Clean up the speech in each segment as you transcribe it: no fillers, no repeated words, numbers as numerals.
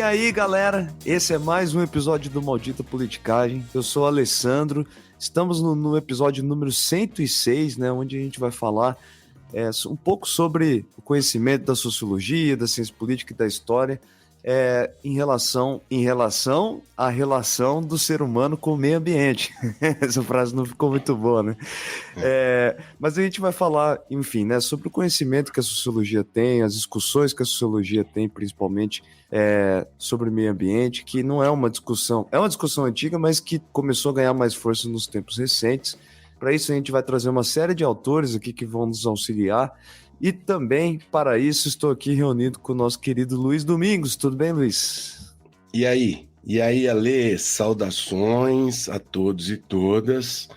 E aí, galera, esse é mais um episódio do Maldita Politicagem. Eu sou o Alessandro, estamos no episódio número 106, né, onde a gente vai falar um pouco sobre o conhecimento da sociologia, da ciência política e da história, em relação à relação do ser humano com o meio ambiente. Essa frase não ficou muito boa, né? Mas a gente vai falar, enfim, né, sobre o conhecimento que a sociologia tem, as discussões que a sociologia tem, principalmente sobre o meio ambiente, que não é uma discussão antiga, mas que começou a ganhar mais força nos tempos recentes. Para isso, a gente vai trazer uma série de autores aqui que vão nos auxiliar. E também, para isso, estou aqui reunido com o nosso querido Luiz Domingos. Tudo bem, Luiz? E aí, Alê? Saudações a todos e todas.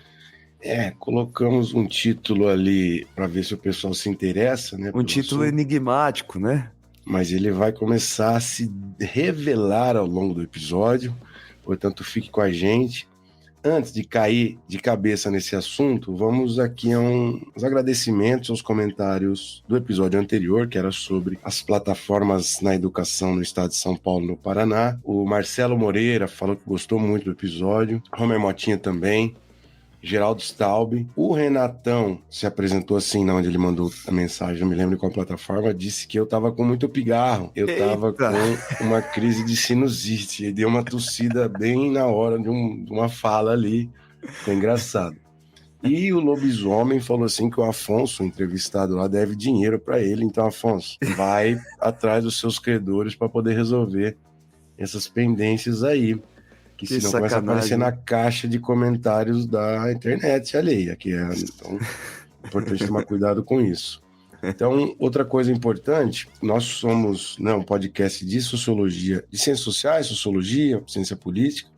Colocamos um título ali para ver se o pessoal se interessa, né? Um título enigmático, né? Mas ele vai começar a se revelar ao longo do episódio, portanto, fique com a gente. Antes de cair de cabeça nesse assunto, vamos aqui a uns agradecimentos aos comentários do episódio anterior, que era sobre as plataformas na educação no estado de São Paulo, no Paraná. O Marcelo Moreira falou que gostou muito do episódio, Romer Motinha também, Geraldo Staub. O Renatão se apresentou assim, onde ele mandou a mensagem, não me lembro de qual plataforma, disse que eu tava com muito pigarro, eu tava com uma crise de sinusite, e deu uma tossida bem na hora de uma fala ali, foi engraçado. E o Lobisomem falou assim que o Afonso, o entrevistado lá, deve dinheiro para ele, então Afonso, vai atrás dos seus credores para poder resolver essas pendências aí. Que senão começa a aparecer na caixa de comentários da internet alheia, então é importante tomar cuidado com isso. Então, outra coisa importante, nós somos um podcast de sociologia, de ciências sociais, sociologia, ciência política,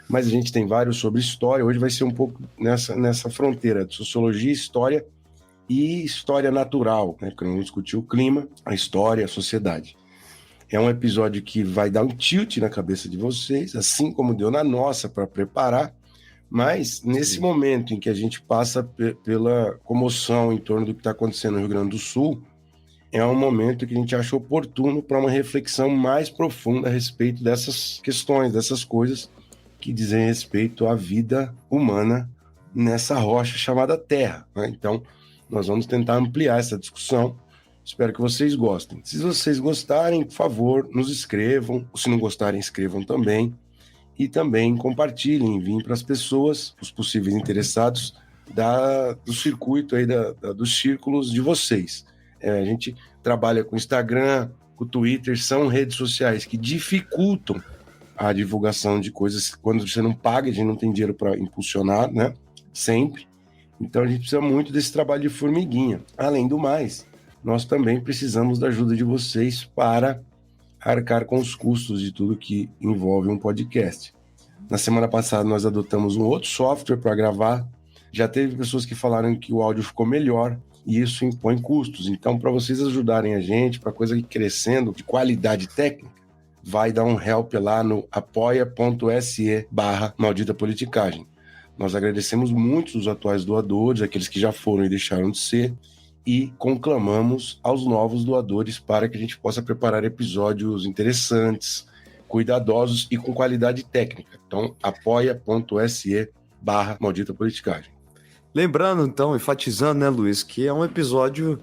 mas a gente tem vários sobre história. Hoje vai ser um pouco nessa fronteira de sociologia, história e história natural, né? Porque nós vamos discutir o clima, a história, a sociedade. É um episódio que vai dar um tilt na cabeça de vocês, assim como deu na nossa para preparar, mas nesse momento em que a gente passa pela comoção em torno do que está acontecendo no Rio Grande do Sul, é um momento que a gente acha oportuno para uma reflexão mais profunda a respeito dessas questões, dessas coisas que dizem respeito à vida humana nessa rocha chamada Terra, né? Então, nós vamos tentar ampliar essa discussão. Espero que vocês gostem. Se vocês gostarem, por favor, nos escrevam. Se não gostarem, escrevam também. E também compartilhem, enviem para as pessoas, os possíveis interessados, do circuito aí, dos círculos de vocês. A gente trabalha com Instagram, com Twitter, são redes sociais que dificultam a divulgação de coisas. Quando você não paga, a gente não tem dinheiro para impulsionar, né? Sempre. Então a gente precisa muito desse trabalho de formiguinha. Além do mais, nós também precisamos da ajuda de vocês para arcar com os custos de tudo que envolve um podcast. Na semana passada nós adotamos um outro software para gravar. Já teve pessoas que falaram que o áudio ficou melhor e isso impõe custos. Então, para vocês ajudarem a gente, para a coisa ir crescendo de qualidade técnica, vai dar um help lá no apoia.se/maldita politicagem. Nós agradecemos muito os atuais doadores, aqueles que já foram e deixaram de ser, e conclamamos aos novos doadores para que a gente possa preparar episódios interessantes, cuidadosos e com qualidade técnica. Então, apoia.se/maldita politicagem. Lembrando, então, enfatizando, né, Luiz, que é um episódio,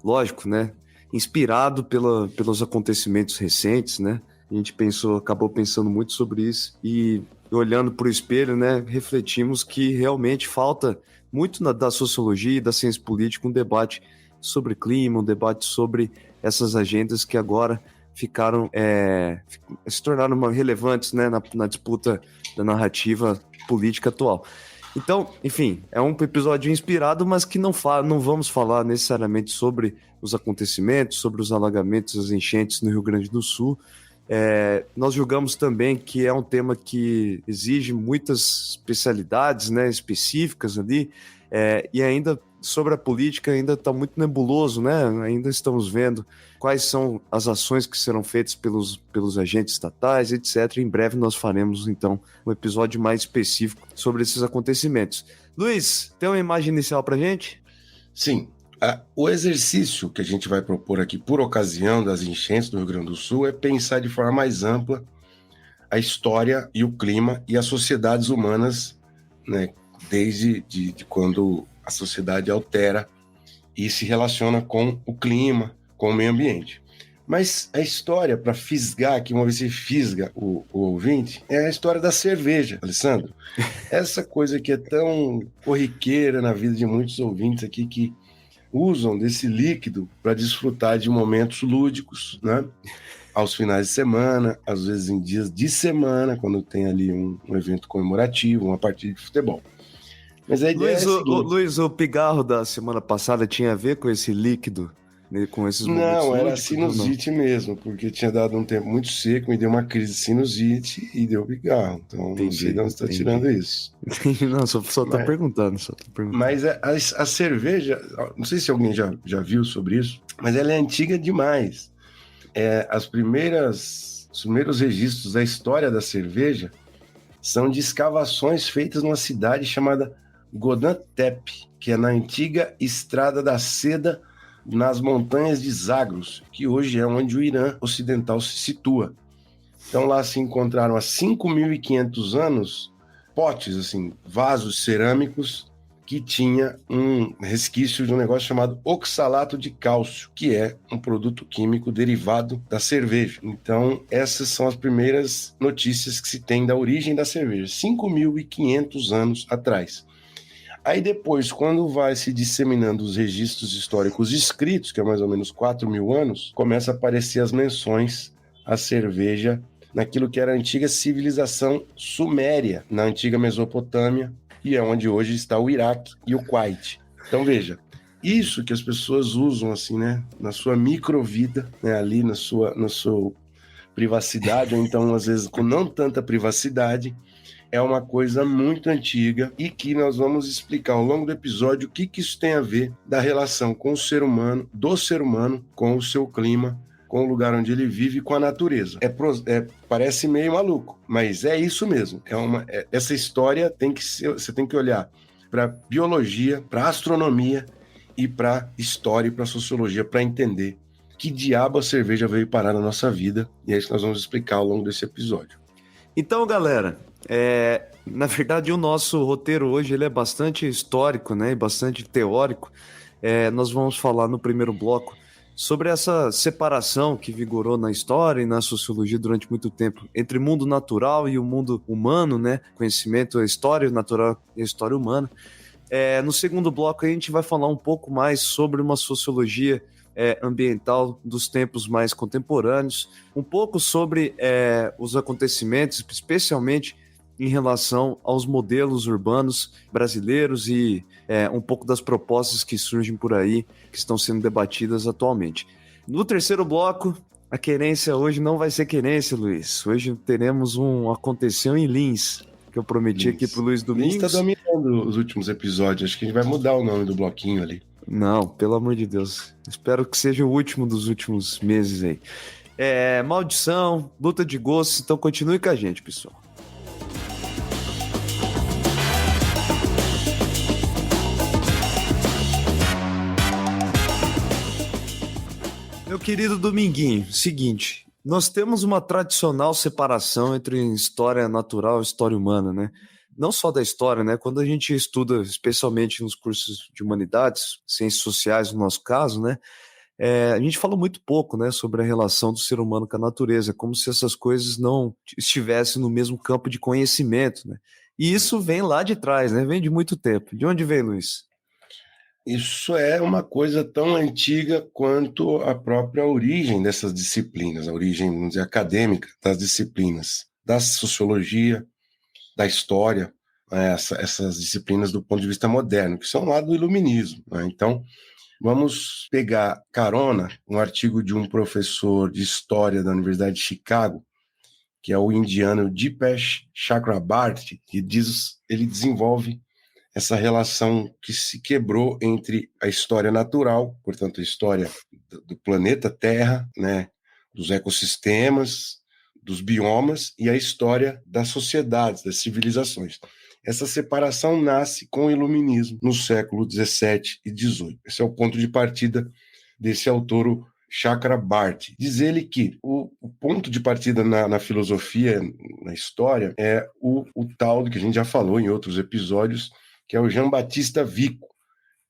lógico, né, inspirado pelos acontecimentos recentes, né? A gente acabou pensando muito sobre isso e olhando para o espelho, né, refletimos que realmente falta muito da sociologia e da ciência política um debate sobre clima, um debate sobre essas agendas que agora se tornaram relevantes, né, na disputa da narrativa política atual. Então, enfim, é um episódio inspirado, mas que não vamos falar necessariamente sobre os acontecimentos, sobre os alagamentos, as enchentes no Rio Grande do Sul. Nós julgamos também que é um tema que exige muitas especialidades, né, específicas ali, e ainda sobre a política ainda está muito nebuloso, né? Ainda estamos vendo quais são as ações que serão feitas pelos agentes estatais, etc. Em breve nós faremos, então, um episódio mais específico sobre esses acontecimentos. Luiz, tem uma imagem inicial para a gente? Sim. O exercício que a gente vai propor aqui por ocasião das enchentes do Rio Grande do Sul é pensar de forma mais ampla a história e o clima e as sociedades humanas, né, desde de quando a sociedade altera e se relaciona com o clima, com o meio ambiente. Mas a história, para fisgar aqui, uma vez se fisga o ouvinte, é a história da cerveja, Alessandro. Essa coisa que é tão corriqueira na vida de muitos ouvintes aqui que usam desse líquido para desfrutar de momentos lúdicos, né? Aos finais de semana, às vezes em dias de semana, quando tem ali um evento comemorativo, uma partida de futebol. Mas a ideia é a seguinte... Luiz, o pigarro da semana passada tinha a ver com esse líquido, né, com esses momentos Não, era lúdicos, sinusite mesmo, porque tinha dado um tempo muito seco, me deu uma crise de sinusite e deu pigarro. Então, não sei de onde você está tirando isso. Não, só tô perguntando, Mas a cerveja, não sei se alguém já viu sobre isso, mas ela é antiga demais. Os primeiros registros da história da cerveja são de escavações feitas numa cidade chamada Godin-Tepe, que é na antiga Estrada da Seda, nas montanhas de Zagros, que hoje é onde o Irã ocidental se situa. Então lá se encontraram há 5.500 anos potes, assim, vasos cerâmicos que tinha um resquício de um negócio chamado oxalato de cálcio, que é um produto químico derivado da cerveja. Então essas são as primeiras notícias que se tem da origem da cerveja, 5.500 anos atrás. Aí depois, quando vai se disseminando os registros históricos escritos, que é mais ou menos 4.000 anos, começa a aparecer as menções à cerveja naquilo que era a antiga civilização suméria, na antiga Mesopotâmia, e é onde hoje está o Iraque e o Kuwait. Então veja, isso que as pessoas usam assim, né, na sua microvida, né, ali na sua privacidade, ou então às vezes com não tanta privacidade, é uma coisa muito antiga e que nós vamos explicar ao longo do episódio o que isso tem a ver da relação com o ser humano, do ser humano, com o seu clima, com o lugar onde ele vive, com a natureza. Parece meio maluco, mas é isso mesmo. Essa história tem que ser, você tem que olhar para biologia, para astronomia e para história e para sociologia para entender que diabo a cerveja veio parar na nossa vida, e é isso que nós vamos explicar ao longo desse episódio. Então, galera, na verdade o nosso roteiro hoje ele é bastante histórico, né, e bastante teórico. Nós vamos falar no primeiro bloco sobre essa separação que vigorou na história e na sociologia durante muito tempo entre mundo natural e o mundo humano, né? Conhecimento, a história natural e a história humana. No segundo bloco a gente vai falar um pouco mais sobre uma sociologia ambiental dos tempos mais contemporâneos, um pouco sobre os acontecimentos, especialmente em relação aos modelos urbanos brasileiros e um pouco das propostas que surgem por aí, que estão sendo debatidas atualmente. No terceiro bloco, a querência hoje não vai ser querência, Luiz. Hoje teremos um Aconteceu em Lins, que eu prometi aqui pro Luiz Domingos. Lins está dominando os últimos episódios, acho que a gente vai mudar o nome do bloquinho ali. Não, pelo amor de Deus. Espero que seja o último dos últimos meses aí. Maldição, luta de gostos, então continue com a gente, pessoal. Meu querido Dominguinho, seguinte, nós temos uma tradicional separação entre história natural e história humana, né? Não só da história, né? Quando a gente estuda, especialmente nos cursos de humanidades, ciências sociais no nosso caso, né? A gente fala muito pouco, né, sobre a relação do ser humano com a natureza, como se essas coisas não estivessem no mesmo campo de conhecimento, né? E isso vem lá de trás, né? Vem de muito tempo. De onde vem, Luiz? Isso é uma coisa tão antiga quanto a própria origem dessas disciplinas, a origem, vamos dizer, acadêmica das disciplinas, da sociologia, da história, né, essas disciplinas do ponto de vista moderno, que são lá do iluminismo, né? Então, vamos pegar carona um artigo de um professor de história da Universidade de Chicago, que é o indiano Dipesh Chakrabarty, que ele desenvolve essa relação que se quebrou entre a história natural, portanto, a história do planeta Terra, né, dos ecossistemas, dos biomas, e a história das sociedades, das civilizações. Essa separação nasce com o Iluminismo no século XVII e XVIII. Esse é o ponto de partida desse autor, o Chakrabarti. Diz ele que o ponto de partida na filosofia, na história, é o tal que a gente já falou em outros episódios, que é o Jean-Baptiste Vico,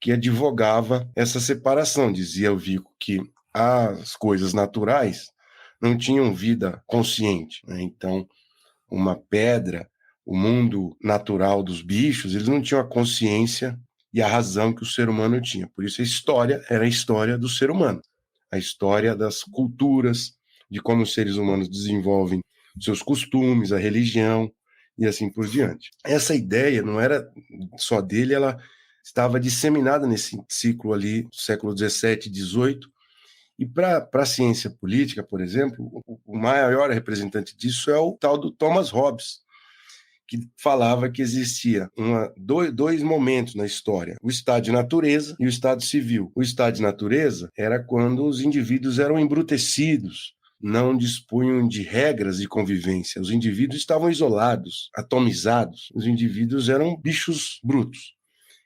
que advogava essa separação. Dizia o Vico que as coisas naturais não tinham vida consciente, né? Então, uma pedra, o mundo natural dos bichos, eles não tinham a consciência e a razão que o ser humano tinha. Por isso a história era a história do ser humano, a história das culturas, de como os seres humanos desenvolvem seus costumes, a religião e assim por diante. Essa ideia não era só dele, ela estava disseminada nesse ciclo ali do século XVII e XVIII. E para a ciência política, por exemplo, o maior representante disso é o tal do Thomas Hobbes, que falava que existia dois momentos na história, o estado de natureza e o estado civil. O estado de natureza era quando os indivíduos eram embrutecidos, não dispunham de regras de convivência. Os indivíduos estavam isolados, atomizados. Os indivíduos eram bichos brutos.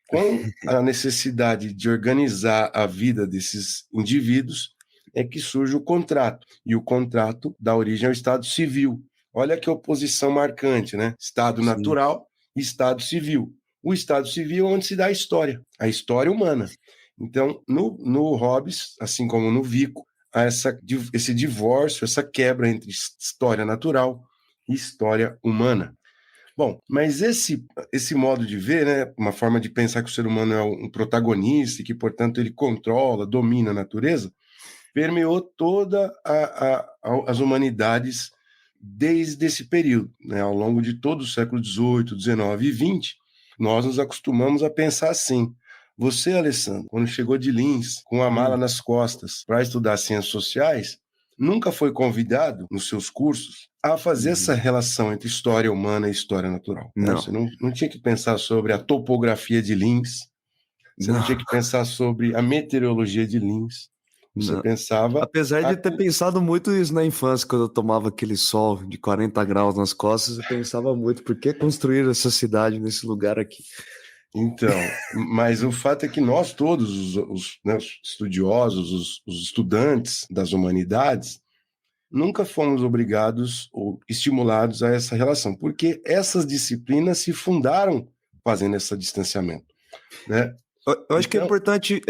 Com a necessidade de organizar a vida desses indivíduos, é que surge o contrato. E o contrato dá origem ao Estado Civil. Olha que oposição marcante, né? Estado natural e Estado Civil. O Estado Civil é onde se dá a história humana. Então, no Hobbes, assim como no Vico, há esse divórcio, essa quebra entre história natural e história humana. Bom, mas esse modo de ver, né, uma forma de pensar que o ser humano é um protagonista e que, portanto, ele controla, domina a natureza, permeou toda as humanidades desde esse período, né? Ao longo de todo o século XVIII, XIX e XX, nós nos acostumamos a pensar assim. Você, Alessandro, quando chegou de Lins, com a mala nas costas, para estudar ciências sociais, nunca foi convidado, nos seus cursos, a fazer essa relação entre história humana e história natural. Né? Não. Você não tinha que pensar sobre a topografia de Lins, você não tinha que pensar sobre a meteorologia de Lins, você pensava... Apesar de ter pensado muito isso na infância, quando eu tomava aquele sol de 40 graus nas costas, eu pensava muito, por que construir essa cidade nesse lugar aqui? Então, mas o fato é que nós todos, os estudiosos, os estudantes das humanidades, nunca fomos obrigados ou estimulados a essa relação, porque essas disciplinas se fundaram fazendo esse distanciamento, né? Eu acho que é importante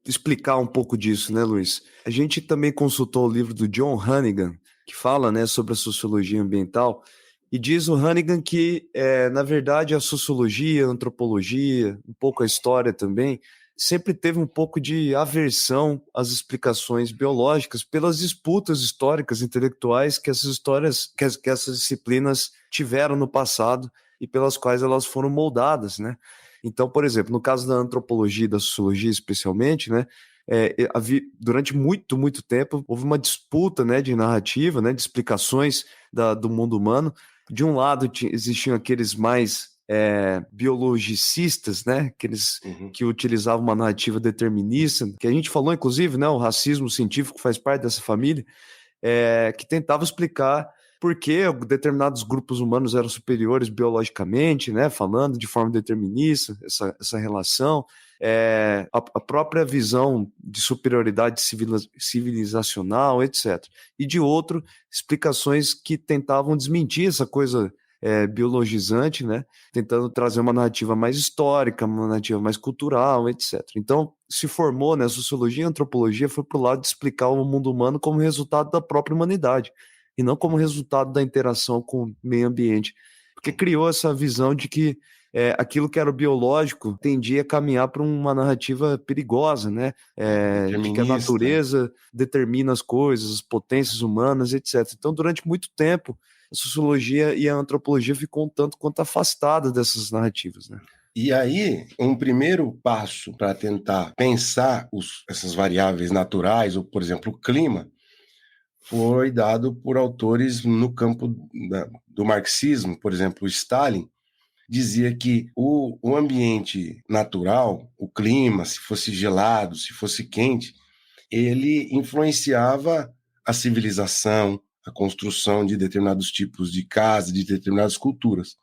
explicar um pouco disso, né, Luiz? A gente também consultou o livro do John Hannigan, que fala, né, sobre a sociologia ambiental, e diz o Hannigan que, na verdade, a sociologia, a antropologia, um pouco a história também, sempre teve um pouco de aversão às explicações biológicas pelas disputas históricas, intelectuais que essas disciplinas tiveram no passado e pelas quais elas foram moldadas, né? Então, por exemplo, no caso da antropologia e da sociologia especialmente, né, durante muito, muito tempo, houve uma disputa, né, de narrativa, né, de explicações do mundo humano. De um lado, existiam aqueles mais biologicistas, né, aqueles que utilizavam uma narrativa determinista, que a gente falou, inclusive, né, o racismo científico faz parte dessa família, que tentava explicar por que determinados grupos humanos eram superiores biologicamente, né, falando de forma determinista, essa relação, a própria visão de superioridade civilizacional, etc. E de outro, explicações que tentavam desmentir essa coisa biologizante, né, tentando trazer uma narrativa mais histórica, uma narrativa mais cultural, etc. Então, se formou, né, sociologia e antropologia foi para o lado de explicar o mundo humano como resultado da própria humanidade, e não como resultado da interação com o meio ambiente, porque criou essa visão de que aquilo que era o biológico tendia a caminhar para uma narrativa perigosa, né? De que a natureza determina as coisas, as potências humanas, etc. Então, durante muito tempo, a sociologia e a antropologia ficou um tanto quanto afastadas dessas narrativas, né? E aí, um primeiro passo para tentar pensar essas variáveis naturais, ou, por exemplo, o clima, foi dado por autores no campo do marxismo. Por exemplo, o Stalin dizia que o ambiente natural, o clima, se fosse gelado, se fosse quente, ele influenciava a civilização, a construção de determinados tipos de casas, de determinadas culturas.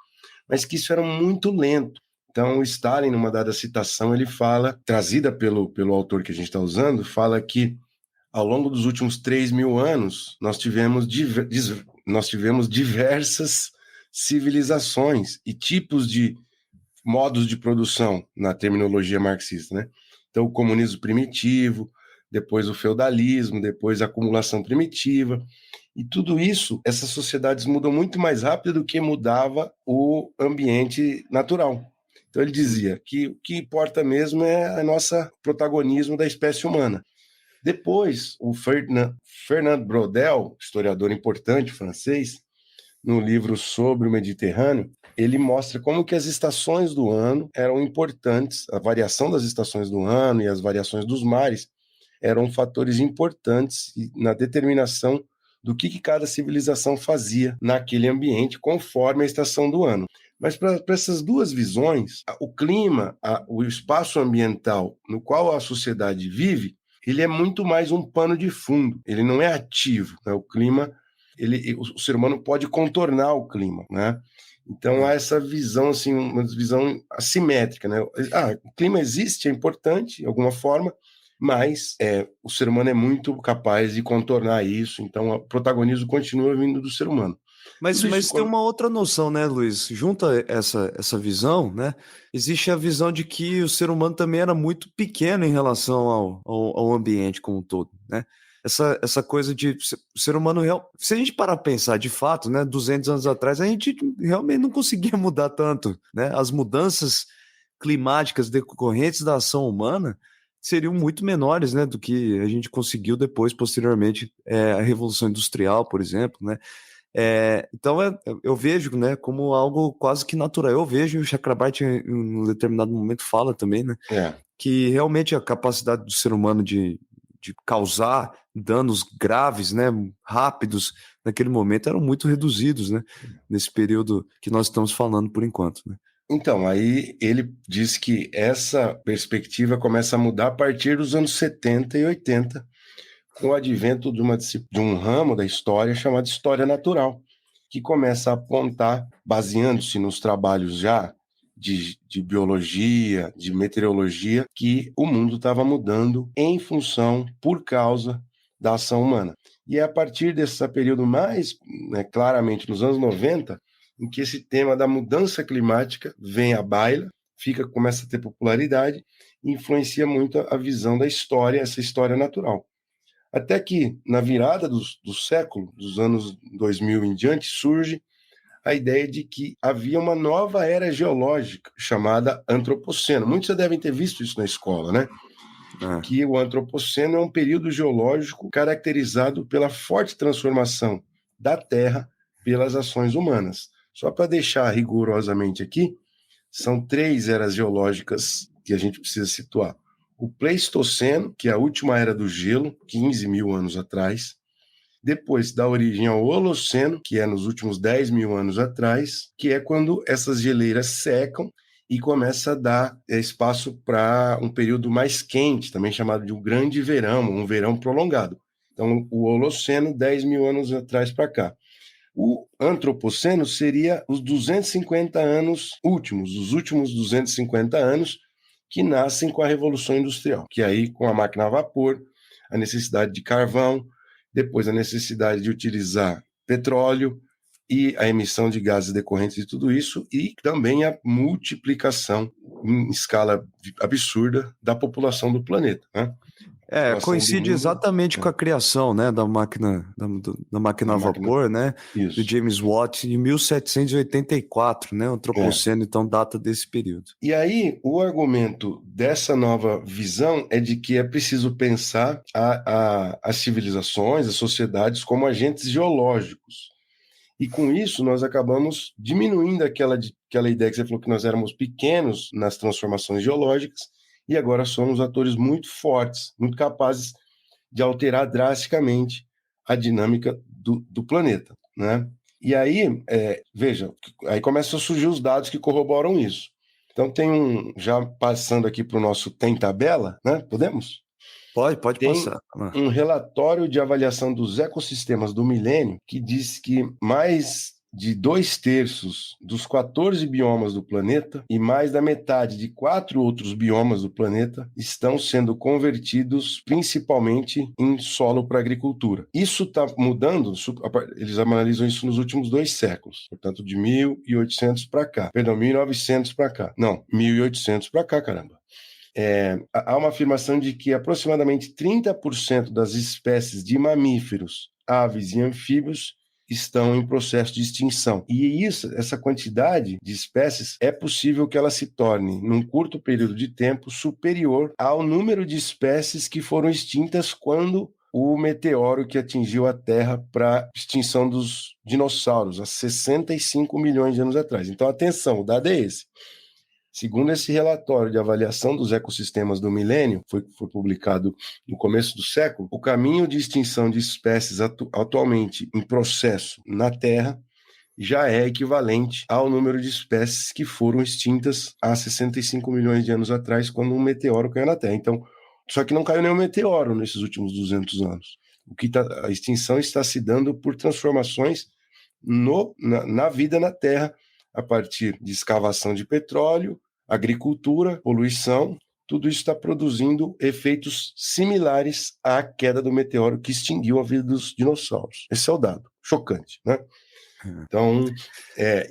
mas que isso era muito lento. Então, o Stalin, numa dada citação, ele fala, trazida pelo autor que a gente está usando, fala que ao longo dos últimos 3.000 anos, nós tivemos diversas civilizações e tipos de modos de produção na terminologia marxista, né? Então, o comunismo primitivo, depois o feudalismo, depois a acumulação primitiva, e tudo isso, essas sociedades mudam muito mais rápido do que mudava o ambiente natural. Então, ele dizia que o que importa mesmo é o nosso protagonismo da espécie humana. Depois, o Fernand Braudel, historiador importante francês, no livro sobre o Mediterrâneo, ele mostra como que as estações do ano eram importantes, a variação das estações do ano e as variações dos mares eram fatores importantes na determinação do que cada civilização fazia naquele ambiente conforme a estação do ano. Mas para essas duas visões, o clima, o espaço ambiental no qual a sociedade vive, ele é muito mais um pano de fundo, ele não é ativo, né? O clima, o ser humano pode contornar o clima, né? Então há essa visão, assim, uma visão assimétrica, né? O clima existe, é importante de alguma forma, mas o ser humano é muito capaz de contornar isso, então o protagonismo continua vindo do ser humano. Mas tem uma outra noção, né, Luiz? Junto a essa visão, né? Existe a visão de que o ser humano também era muito pequeno em relação ao ambiente como um todo, né? Essa coisa de o ser humano se a gente parar para pensar de fato, né, 200 anos atrás, a gente realmente não conseguia mudar tanto, né? As mudanças climáticas decorrentes da ação humana seriam muito menores, né, do que a gente conseguiu depois, posteriormente, a Revolução Industrial, por exemplo, né? Então eu vejo, né, como algo quase que natural. Eu vejo, e o Chakrabarty em um determinado momento fala também, né, que realmente a capacidade do ser humano de causar danos graves, né, rápidos, naquele momento eram muito reduzidos, né, nesse período que nós estamos falando por enquanto, né. Então, aí ele diz que essa perspectiva começa a mudar a partir dos anos 70 e 80, com o advento de um ramo da história chamado História Natural, que começa a apontar, baseando-se nos trabalhos já de biologia, de meteorologia, que o mundo estava mudando em função, por causa da ação humana. E é a partir desse período mais, né, claramente nos anos 90, em que esse tema da mudança climática vem à baila, começa a ter popularidade e influencia muito a visão da história, essa história natural. Até que, na virada do século, dos anos 2000 em diante, surge a ideia de que havia uma nova era geológica, chamada Antropoceno. Muitos já devem ter visto isso na escola, né? Que o Antropoceno é um período geológico caracterizado pela forte transformação da Terra pelas ações humanas. Só para deixar rigorosamente aqui, são 3 eras geológicas que a gente precisa situar. O Pleistoceno, que é a última era do gelo, 15.000 anos atrás. Depois dá origem ao Holoceno, que é nos últimos 10.000 anos atrás, que é quando essas geleiras secam e começa a dar espaço para um período mais quente, também chamado de um grande verão, um verão prolongado. Então, o Holoceno, 10.000 anos atrás para cá. O Antropoceno seria os 250 anos últimos, os últimos 250 anos, que nascem com a Revolução Industrial, que aí com a máquina a vapor, a necessidade de carvão, depois a necessidade de utilizar petróleo e a emissão de gases decorrentes de tudo isso, e também a multiplicação em escala absurda da população do planeta, né? Coincide exatamente com a criação, né, da máquina a vapor, né, do James Watt, em 1784, né, o Antropoceno, então data desse período. E aí, o argumento dessa nova visão é de que é preciso pensar as civilizações, as sociedades como agentes geológicos. E com isso, nós acabamos diminuindo aquela ideia que você falou que nós éramos pequenos nas transformações geológicas, e agora somos atores muito fortes, muito capazes de alterar drasticamente a dinâmica do planeta, né? E aí, veja, aí começam a surgir os dados que corroboram isso. Então tem já passando aqui para o nosso Tem Tabela, né? Podemos? Pode passar. Um relatório de avaliação dos ecossistemas do milênio que diz que mais de 2/3 dos 14 biomas do planeta e mais da metade de 4 outros biomas do planeta estão sendo convertidos principalmente em solo para agricultura. Isso está mudando, eles analisam isso nos últimos 2 séculos, portanto de 1800 para cá. Perdão, 1900 para cá. Não, 1800 para cá, caramba. Há uma afirmação de que aproximadamente 30% das espécies de mamíferos, aves e anfíbios estão em processo de extinção. E essa quantidade de espécies é possível que ela se torne, num curto período de tempo, superior ao número de espécies que foram extintas quando o meteoro que atingiu a Terra para extinção dos dinossauros, há 65 milhões de anos atrás. Então, atenção, o dado é esse. Segundo esse relatório de avaliação dos ecossistemas do milênio, foi publicado no começo do século, o caminho de extinção de espécies atualmente em processo na Terra já é equivalente ao número de espécies que foram extintas há 65 milhões de anos atrás, quando um meteoro caiu na Terra. Então, só que não caiu nenhum meteoro nesses últimos 200 anos. A extinção está se dando por transformações na vida na Terra, a partir de escavação de petróleo, agricultura, poluição, tudo isso está produzindo efeitos similares à queda do meteoro que extinguiu a vida dos dinossauros. Esse é o dado. Chocante, né? Então,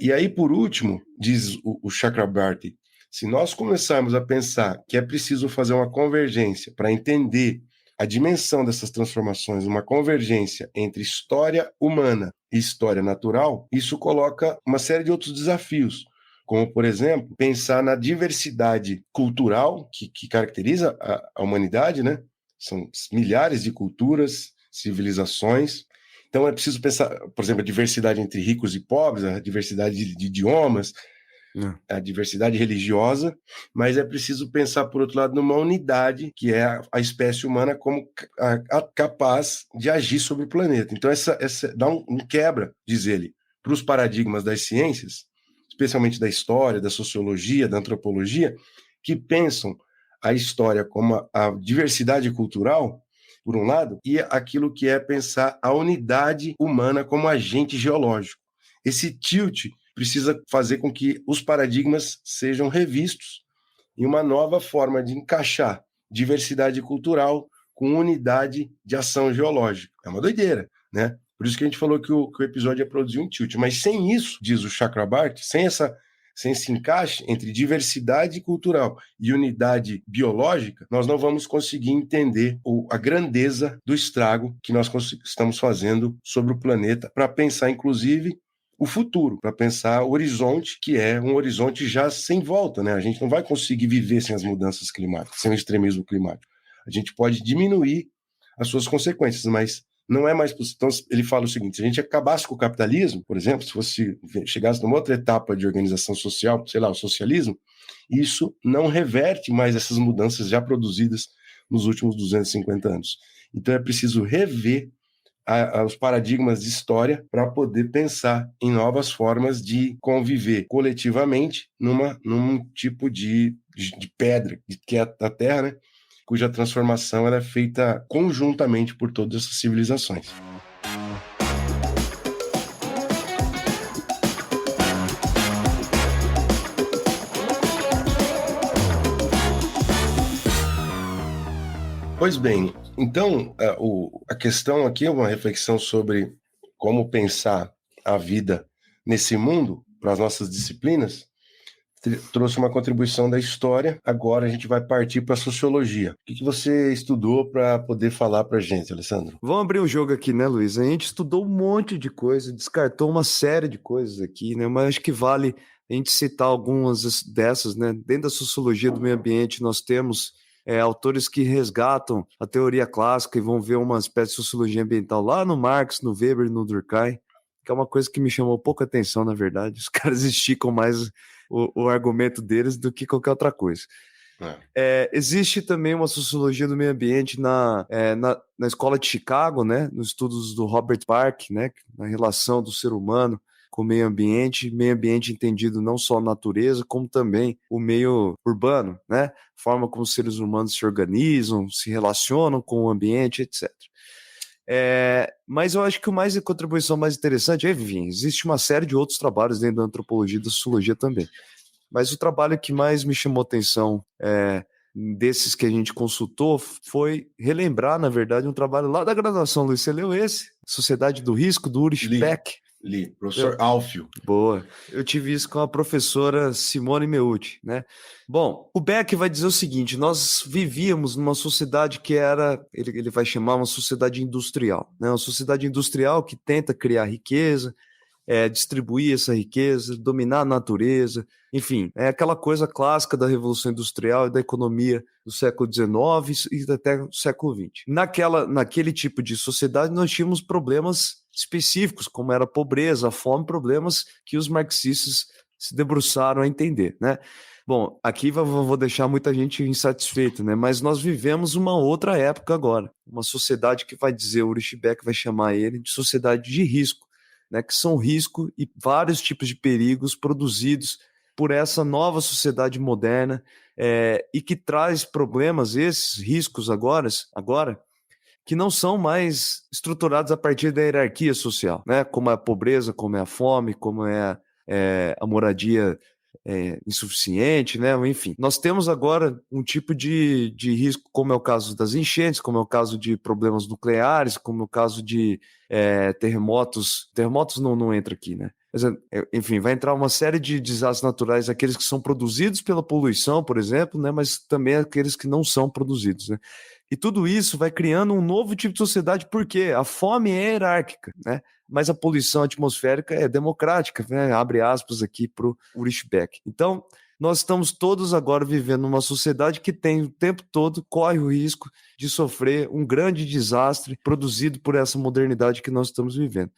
e aí, por último, diz o Chakrabarty, se nós começarmos a pensar que é preciso fazer uma convergência para entender a dimensão dessas transformações, uma convergência entre história humana e história natural, isso coloca uma série de outros desafios, como, por exemplo, pensar na diversidade cultural que caracteriza a humanidade, né? São milhares de culturas, civilizações. Então é preciso pensar, por exemplo, a diversidade entre ricos e pobres, a diversidade de idiomas, a diversidade religiosa, mas é preciso pensar, por outro lado, numa unidade, que é a espécie humana como capaz de agir sobre o planeta. Então essa dá um quebra, diz ele, para os paradigmas das ciências, especialmente da história, da sociologia, da antropologia, que pensam a história como a diversidade cultural, por um lado, e aquilo que é pensar a unidade humana como agente geológico. Esse tilt precisa fazer com que os paradigmas sejam revistos em uma nova forma de encaixar diversidade cultural com unidade de ação geológica. É uma doideira, né? Por isso que a gente falou que o episódio ia produzir um tilt. Mas sem isso, diz o Chakrabarty, sem esse encaixe entre diversidade cultural e unidade biológica, nós não vamos conseguir entender a grandeza do estrago que nós estamos fazendo sobre o planeta, para pensar, inclusive, o futuro, para pensar o horizonte, que é um horizonte já sem volta, né? A gente não vai conseguir viver sem as mudanças climáticas, sem o extremismo climático. A gente pode diminuir as suas consequências, mas não é mais possível. Então, ele fala o seguinte: se a gente acabasse com o capitalismo, por exemplo, se chegasse numa outra etapa de organização social, sei lá, o socialismo, isso não reverte mais essas mudanças já produzidas nos últimos 250 anos. Então, é preciso rever os paradigmas de história para poder pensar em novas formas de conviver coletivamente num tipo de pedra, que é a Terra, né? Cuja transformação ela é feita conjuntamente por todas essas civilizações. Pois bem, então a questão aqui é uma reflexão sobre como pensar a vida nesse mundo para as nossas disciplinas. Trouxe uma contribuição da história, agora a gente vai partir para a sociologia. O que você estudou para poder falar para a gente, Alessandro? Vamos abrir um jogo aqui, né, Luiz? A gente estudou um monte de coisa, descartou uma série de coisas aqui, né? Mas acho que vale a gente citar algumas dessas, né? Dentro da sociologia do meio ambiente, nós temos autores que resgatam a teoria clássica e vão ver uma espécie de sociologia ambiental lá no Marx, no Weber, no Durkheim, que é uma coisa que me chamou pouca atenção, na verdade. Os caras esticam mais o argumento deles do que qualquer outra coisa. Existe também uma sociologia do meio ambiente na escola de Chicago, né, nos estudos do Robert Park, né, na relação do ser humano com o meio ambiente entendido não só a natureza, como também o meio urbano, né, forma como os seres humanos se organizam, se relacionam com o ambiente, etc. Mas eu acho que a contribuição mais interessante, enfim, existe uma série de outros trabalhos dentro da antropologia e da sociologia também. Mas o trabalho que mais me chamou atenção desses que a gente consultou foi relembrar, na verdade, um trabalho lá da graduação. Luiz, você leu esse? Sociedade do Risco, do Ulrich Beck? Li. Professor Alfio. Boa. Eu tive isso com a professora Simone Meucci, né? Bom, o Beck vai dizer o seguinte: nós vivíamos numa sociedade que ele vai chamar uma sociedade industrial, né? Uma sociedade industrial que tenta criar riqueza, distribuir essa riqueza, dominar a natureza, enfim, é aquela coisa clássica da Revolução Industrial e da economia do século XIX e até o século XX. Naquele tipo de sociedade, nós tínhamos problemas específicos, como era a pobreza, a fome, problemas que os marxistas se debruçaram a entender, né? Bom, aqui vou deixar muita gente insatisfeita, né? Mas nós vivemos uma outra época agora, uma sociedade que vai dizer, o Ulrich Beck vai chamar ele de sociedade de risco, né, que são risco e vários tipos de perigos produzidos por essa nova sociedade moderna e que traz problemas, esses riscos agora, que não são mais estruturados a partir da hierarquia social, né, como é a pobreza, como é a fome, como é a moradia insuficiente, né? Enfim, nós temos agora um tipo de risco, como é o caso das enchentes, como é o caso de problemas nucleares, como é o caso de terremotos. Terremotos não entra aqui, né? Mas, enfim, vai entrar uma série de desastres naturais, aqueles que são produzidos pela poluição, por exemplo, né? Mas também aqueles que não são produzidos, né? E tudo isso vai criando um novo tipo de sociedade, porque a fome é hierárquica, né? Mas a poluição atmosférica é democrática, né? Abre aspas aqui para o Ulrich Beck. Então, nós estamos todos agora vivendo numa sociedade que tem o tempo todo, corre o risco de sofrer um grande desastre produzido por essa modernidade que nós estamos vivendo.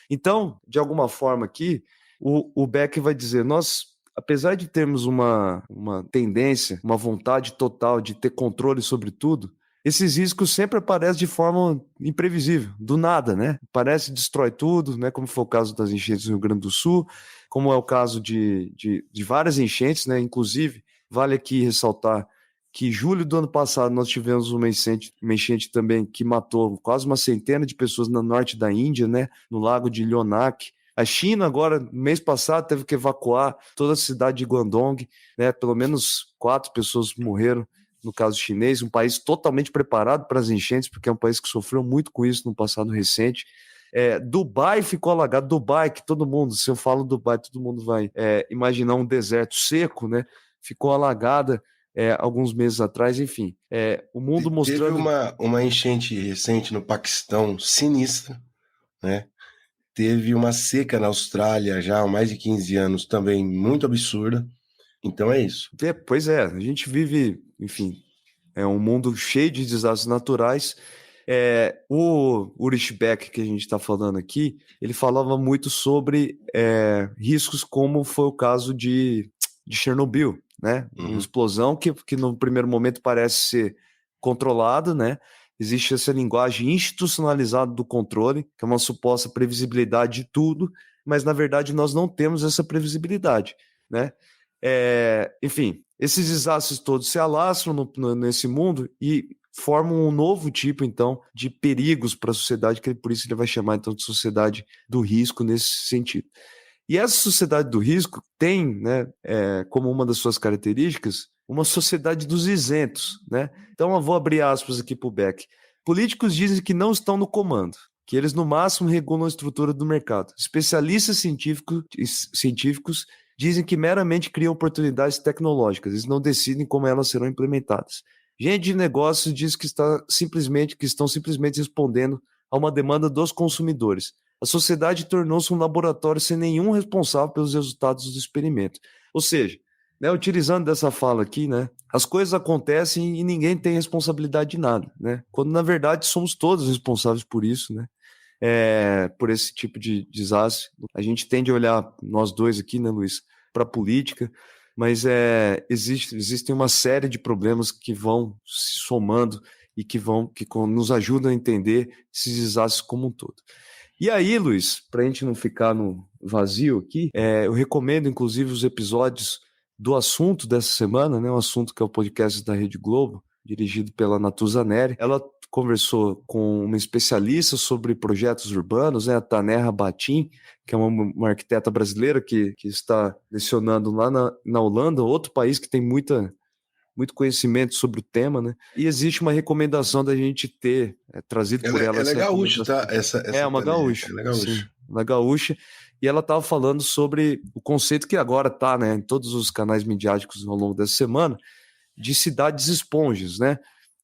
Então, de alguma forma aqui, o Beck vai dizer, apesar de termos uma tendência, uma vontade total de ter controle sobre tudo, esses riscos sempre aparecem de forma imprevisível, do nada, né? Parece destrói tudo, né? Como foi o caso das enchentes no Rio Grande do Sul, como é o caso de várias enchentes, né? Inclusive, vale aqui ressaltar que em julho do ano passado nós tivemos uma enchente também que matou quase uma centena de pessoas no norte da Índia, né? No lago de Leonak. A China agora, no mês passado, teve que evacuar toda a cidade de Guangdong, né? Pelo menos 4 pessoas morreram no caso chinês, um país totalmente preparado para as enchentes, porque é um país que sofreu muito com isso no passado recente. Dubai ficou alagado. Dubai, que todo mundo, se eu falo Dubai, todo mundo vai imaginar um deserto seco, né? Ficou alagada alguns meses atrás, enfim. O mundo mostrando... Teve uma enchente recente no Paquistão, sinistra, né? Teve uma seca na Austrália já há mais de 15 anos, também muito absurda. Então é isso. Pois é, a gente vive, enfim, um mundo cheio de desastres naturais. O Ulrich Beck, que a gente está falando aqui, ele falava muito sobre riscos como foi o caso de Chernobyl, né? Uma explosão que no primeiro momento parece ser controlada, né? Existe essa linguagem institucionalizada do controle, que é uma suposta previsibilidade de tudo, mas na verdade nós não temos essa previsibilidade, né? Enfim, esses desastres todos se alastram nesse mundo e formam um novo tipo, então, de perigos para a sociedade, que por isso ele vai chamar, então, de sociedade do risco nesse sentido. E essa sociedade do risco tem, né, como uma das suas características, uma sociedade dos isentos, né? Então, eu vou abrir aspas aqui para o Beck. Políticos dizem que não estão no comando, que eles, no máximo, regulam a estrutura do mercado. Especialistas científicos dizem que meramente criam oportunidades tecnológicas, eles não decidem como elas serão implementadas. Gente de negócios diz que estão simplesmente respondendo a uma demanda dos consumidores. A sociedade tornou-se um laboratório sem nenhum responsável pelos resultados do experimento. Ou seja, né, utilizando dessa fala aqui, né, as coisas acontecem e ninguém tem responsabilidade de nada, né? Quando na verdade somos todos responsáveis por isso, né? Por esse tipo de desastre. A gente tende a olhar, nós dois aqui, né, Luiz, para a política, mas existem uma série de problemas que vão se somando e que nos ajudam a entender esses desastres como um todo. E aí, Luiz, para a gente não ficar no vazio aqui, eu recomendo, inclusive, os episódios do assunto dessa semana, né, um assunto que é o podcast da Rede Globo, dirigido pela Natuza Neri. Ela conversou com uma especialista sobre projetos urbanos, né, a Tanerra Batin, que é uma arquiteta brasileira que está lecionando lá na Holanda, outro país que tem muito conhecimento sobre o tema, né? E existe uma recomendação da gente ter trazido por ela Ela é essa gaúcha, recomendação. tá? É Essa uma Taner, gaúcha, ela é sim, gaúcha. uma gaúcha. E ela estava falando sobre o conceito que agora está, né, em todos os canais midiáticos ao longo dessa semana, de cidades esponjas, né?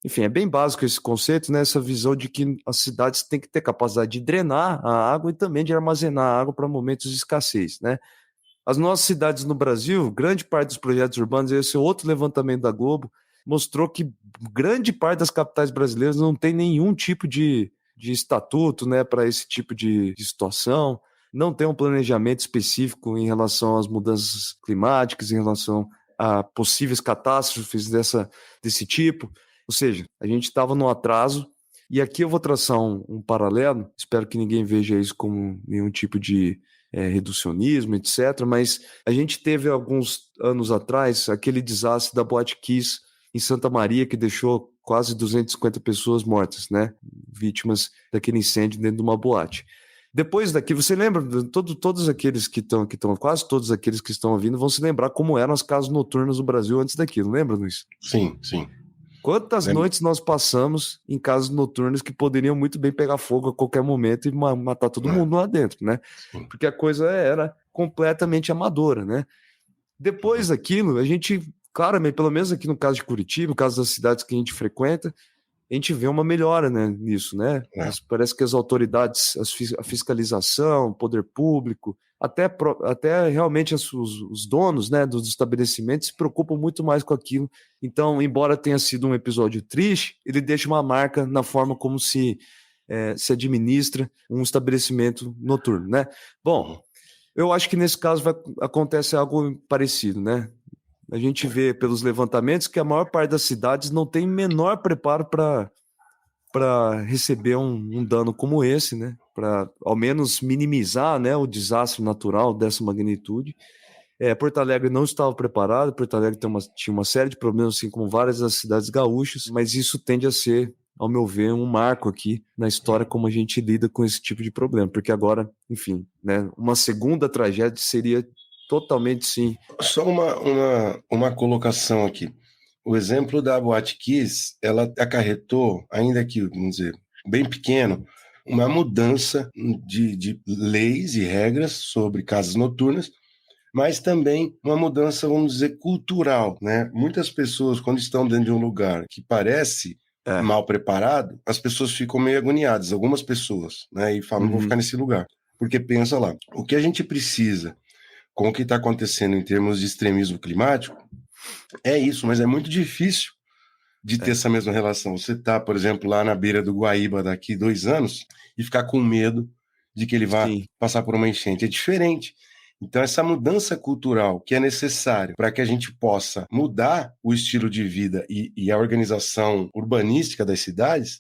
Enfim, é bem básico esse conceito, né? Essa visão de que as cidades têm que ter capacidade de drenar a água e também de armazenar água para momentos de escassez, né? As nossas cidades no Brasil, grande parte dos projetos urbanos, esse é outro levantamento da Globo, mostrou que grande parte das capitais brasileiras não tem nenhum tipo de estatuto, né, para esse tipo de situação, não tem um planejamento específico em relação às mudanças climáticas, em relação a possíveis catástrofes desse tipo. Ou seja, a gente estava no atraso, e aqui eu vou traçar um paralelo, espero que ninguém veja isso como nenhum tipo de reducionismo, etc. Mas a gente teve alguns anos atrás aquele desastre da Boate Kiss em Santa Maria, que deixou quase 250 pessoas mortas, né? Vítimas daquele incêndio dentro de uma boate. Depois daqui, você lembra, todos aqueles quase todos aqueles que estão ouvindo vão se lembrar como eram as casas noturnas no Brasil antes daquilo, lembra, Luiz? Sim, sim. Quantas Lembra? noites nós passamos em casas noturnas que poderiam muito bem pegar fogo a qualquer momento e matar todo mundo lá dentro, né? Sim. Porque a coisa era completamente amadora, né? Depois daquilo, a gente, claramente, pelo menos aqui no caso de Curitiba, no caso das cidades que a gente frequenta, a gente vê uma melhora, né, nisso, né? É. Parece que as autoridades, a fiscalização, o poder público, até realmente os donos, né, dos estabelecimentos se preocupam muito mais com aquilo. Então, embora tenha sido um episódio triste, ele deixa uma marca na forma como se administra um estabelecimento noturno, né? Bom, eu acho que nesse caso acontece algo parecido, né? A gente vê pelos levantamentos que a maior parte das cidades não tem menor preparo para receber um dano como esse, né? Para ao menos minimizar, né, o desastre natural dessa magnitude. Porto Alegre não estava preparado, Porto Alegre tinha uma série de problemas, assim como várias das cidades gaúchas, mas isso tende a ser, ao meu ver, um marco aqui na história como a gente lida com esse tipo de problema, porque agora, enfim, né, uma segunda tragédia seria totalmente, sim. Só uma colocação aqui. O exemplo da Boate Kiss, ela acarretou, ainda que, vamos dizer, bem pequeno, uma mudança de leis e regras sobre casas noturnas, mas também uma mudança, vamos dizer, cultural, né? Muitas pessoas, quando estão dentro de um lugar que parece mal preparado, as pessoas ficam meio agoniadas, algumas pessoas, né? E falam, não vou ficar nesse lugar. Porque pensa lá, o que a gente precisa com o que está acontecendo em termos de extremismo climático, é isso, mas é muito difícil de ter essa mesma relação. Você está, por exemplo, lá na beira do Guaíba daqui 2 anos e ficar com medo de que ele vá passar por uma enchente. É diferente. Então, essa mudança cultural que é necessária para que a gente possa mudar o estilo de vida e a organização urbanística das cidades,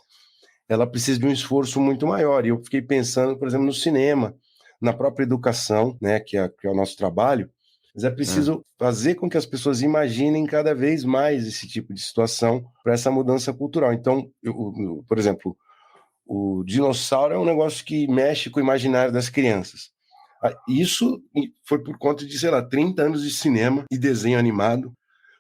ela precisa de um esforço muito maior. E eu fiquei pensando, por exemplo, no cinema, na própria educação, né, que é o nosso trabalho, mas é preciso fazer com que as pessoas imaginem cada vez mais esse tipo de situação para essa mudança cultural. Então, por exemplo, o dinossauro é um negócio que mexe com o imaginário das crianças. Isso foi por conta de, sei lá, 30 anos de cinema e desenho animado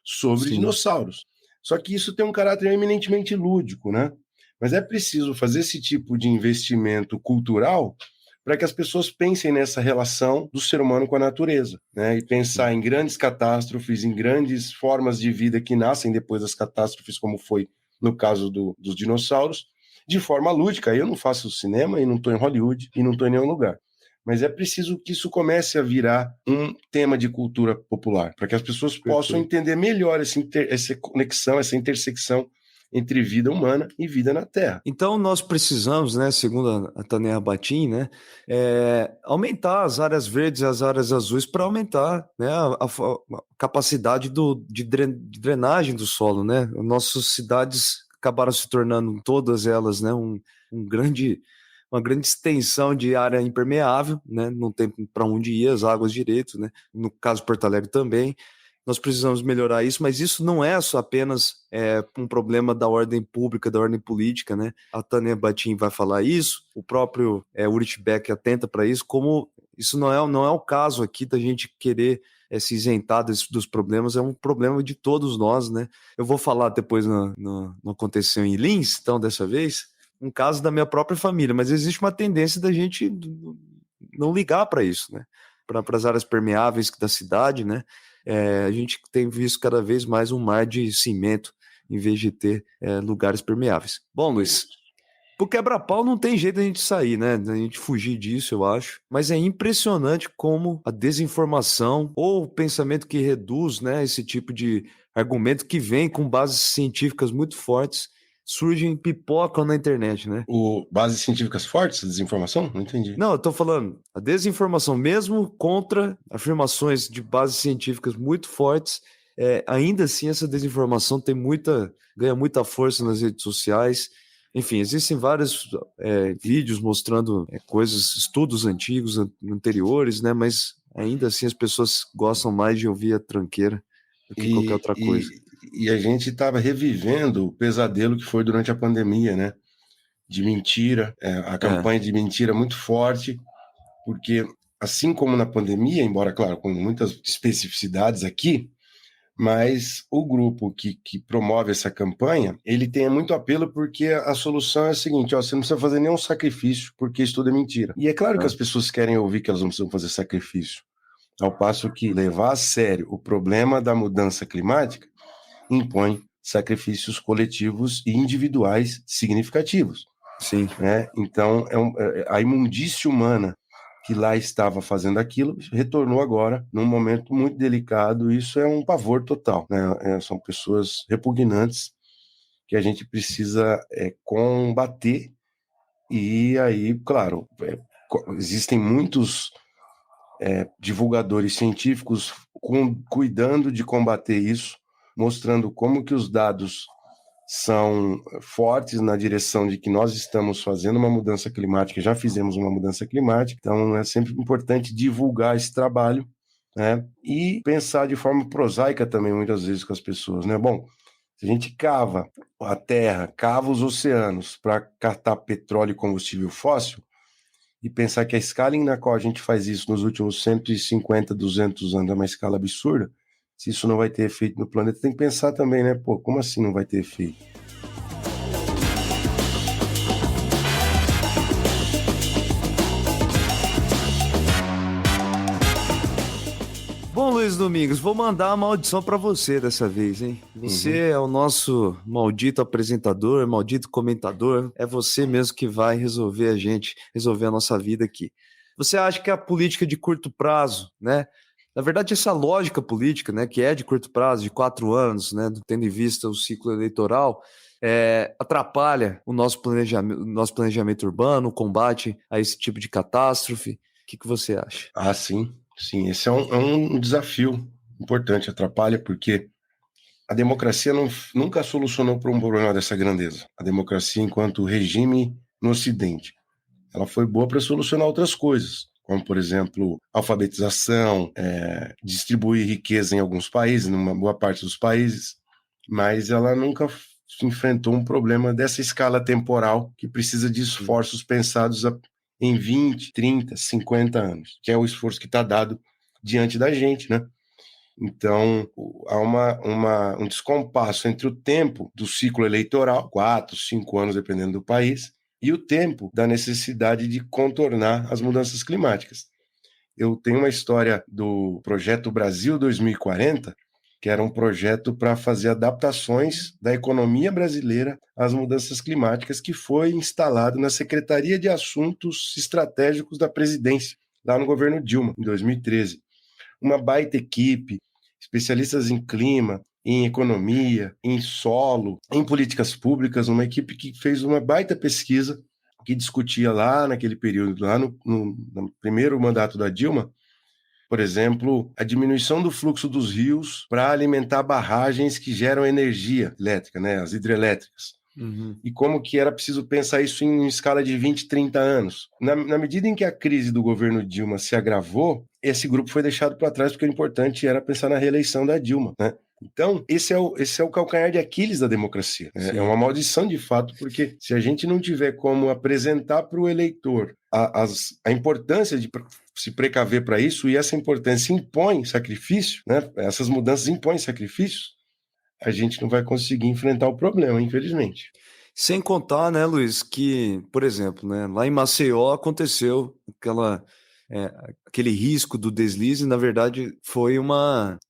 sobre dinossauros. Só que isso tem um caráter eminentemente lúdico, né? Mas é preciso fazer esse tipo de investimento cultural para que as pessoas pensem nessa relação do ser humano com a natureza, né? E pensar em grandes catástrofes, em grandes formas de vida que nascem depois das catástrofes, como foi no caso dos dinossauros, de forma lúdica. Eu não faço cinema e não estou em Hollywood e não estou em nenhum lugar. Mas é preciso que isso comece a virar um tema de cultura popular, para que as pessoas possam entender melhor essa conexão, essa intersecção entre vida humana e vida na Terra. Então, nós precisamos, né, segundo a Tanerra Batin, né, aumentar as áreas verdes e as áreas azuis para aumentar, né, a capacidade de drenagem do solo. Né? Nossas cidades acabaram se tornando, todas elas, né, uma grande extensão de área impermeável, né? Não tem para onde ir as águas direito, né? No caso de Porto Alegre também. nós precisamos melhorar isso, mas isso não é só apenas um problema da ordem pública, da ordem política, né? A Tânia Batin vai falar isso, o próprio Ulrich Beck atenta para isso, como isso não é o caso aqui da gente querer se isentar dos problemas, é um problema de todos nós, né? Eu vou falar depois no aconteceu em Linz, então, dessa vez, um caso da minha própria família, mas existe uma tendência da gente não ligar para isso, né? Para as áreas permeáveis da cidade, né? A gente tem visto cada vez mais um mar de cimento em vez de ter lugares permeáveis. Bom, Luiz, pro quebra-pau não tem jeito da gente sair, né? Da gente fugir disso, eu acho. Mas é impressionante como a desinformação ou o pensamento que reduz, né, esse tipo de argumento que vem com bases científicas muito fortes surgem, pipocam na internet, né? Bases científicas fortes, desinformação? Não entendi. Não, eu tô falando, a desinformação, mesmo contra afirmações de bases científicas muito fortes, ainda assim essa desinformação ganha muita força nas redes sociais. Enfim, existem vários vídeos mostrando coisas, estudos antigos, anteriores, né? Mas ainda assim as pessoas gostam mais de ouvir a tranqueira do que qualquer outra coisa. E a gente estava revivendo o pesadelo que foi durante a pandemia, né? De mentira, a campanha de mentira muito forte, porque assim como na pandemia, embora, claro, com muitas especificidades aqui, mas o grupo que promove essa campanha, ele tem muito apelo porque a solução é a seguinte, ó, você não precisa fazer nenhum sacrifício, porque isso tudo é mentira. E é claro que as pessoas querem ouvir que elas não precisam fazer sacrifício, ao passo que levar a sério o problema da mudança climática impõe sacrifícios coletivos e individuais significativos. Sim. Né? Então, a imundície humana que lá estava fazendo aquilo retornou agora num momento muito delicado. Isso é um pavor total, né? São pessoas repugnantes que a gente precisa combater. E aí, claro, existem muitos divulgadores científicos cuidando de combater isso, mostrando como que os dados são fortes na direção de que nós estamos fazendo uma mudança climática, já fizemos uma mudança climática, então é sempre importante divulgar esse trabalho, né? E pensar de forma prosaica também, muitas vezes, com as pessoas, né? Bom, se a gente cava a terra, cava os oceanos para catar petróleo e combustível fóssil, e pensar que a escala na qual a gente faz isso nos últimos 150, 200 anos é uma escala absurda, se isso não vai ter efeito no planeta, tem que pensar também, né? Pô, como assim não vai ter efeito? Bom, Luiz Domingos, vou mandar uma maldição pra você dessa vez, hein? Você é o nosso maldito apresentador, maldito comentador. É você mesmo que vai resolver a nossa vida aqui. Você acha que a política de curto prazo, né? Na verdade, essa lógica política, né, que é de curto prazo, de 4 anos, né, tendo em vista o ciclo eleitoral, atrapalha o nosso planejamento urbano, o combate a esse tipo de catástrofe. O que você acha? Ah, sim. Sim, esse é um desafio importante, atrapalha, porque a democracia nunca solucionou para um problema dessa grandeza. A democracia, enquanto regime no Ocidente, ela foi boa para solucionar outras coisas, como, por exemplo, alfabetização, distribuir riqueza em alguns países, numa boa parte dos países, mas ela nunca enfrentou um problema dessa escala temporal que precisa de esforços pensados em 20, 30, 50 anos, que é o esforço que está dado diante da gente, né? Então, há um descompasso entre o tempo do ciclo eleitoral, 4, 5 anos, dependendo do país, e o tempo da necessidade de contornar as mudanças climáticas. Eu tenho uma história do projeto Brasil 2040, que era um projeto para fazer adaptações da economia brasileira às mudanças climáticas, que foi instalado na Secretaria de Assuntos Estratégicos da Presidência, lá no governo Dilma, em 2013. Uma baita equipe, especialistas em clima, em economia, em solo, em políticas públicas, uma equipe que fez uma baita pesquisa que discutia lá naquele período, lá no primeiro mandato da Dilma, por exemplo, a diminuição do fluxo dos rios para alimentar barragens que geram energia elétrica, né, as hidrelétricas. E como que era preciso pensar isso em escala de 20, 30 anos. Na medida em que a crise do governo Dilma se agravou, esse grupo foi deixado para trás porque o importante era pensar na reeleição da Dilma, né? Então, esse é o calcanhar de Aquiles da democracia. É uma maldição de fato, porque se a gente não tiver como apresentar para o eleitor a importância de se precaver para isso, e essa importância impõe sacrifício, né? Essas mudanças impõem sacrifícios, a gente não vai conseguir enfrentar o problema, infelizmente. Sem contar, né, Luiz, que, por exemplo, né, lá em Maceió aconteceu aquele risco do deslize, na verdade, foi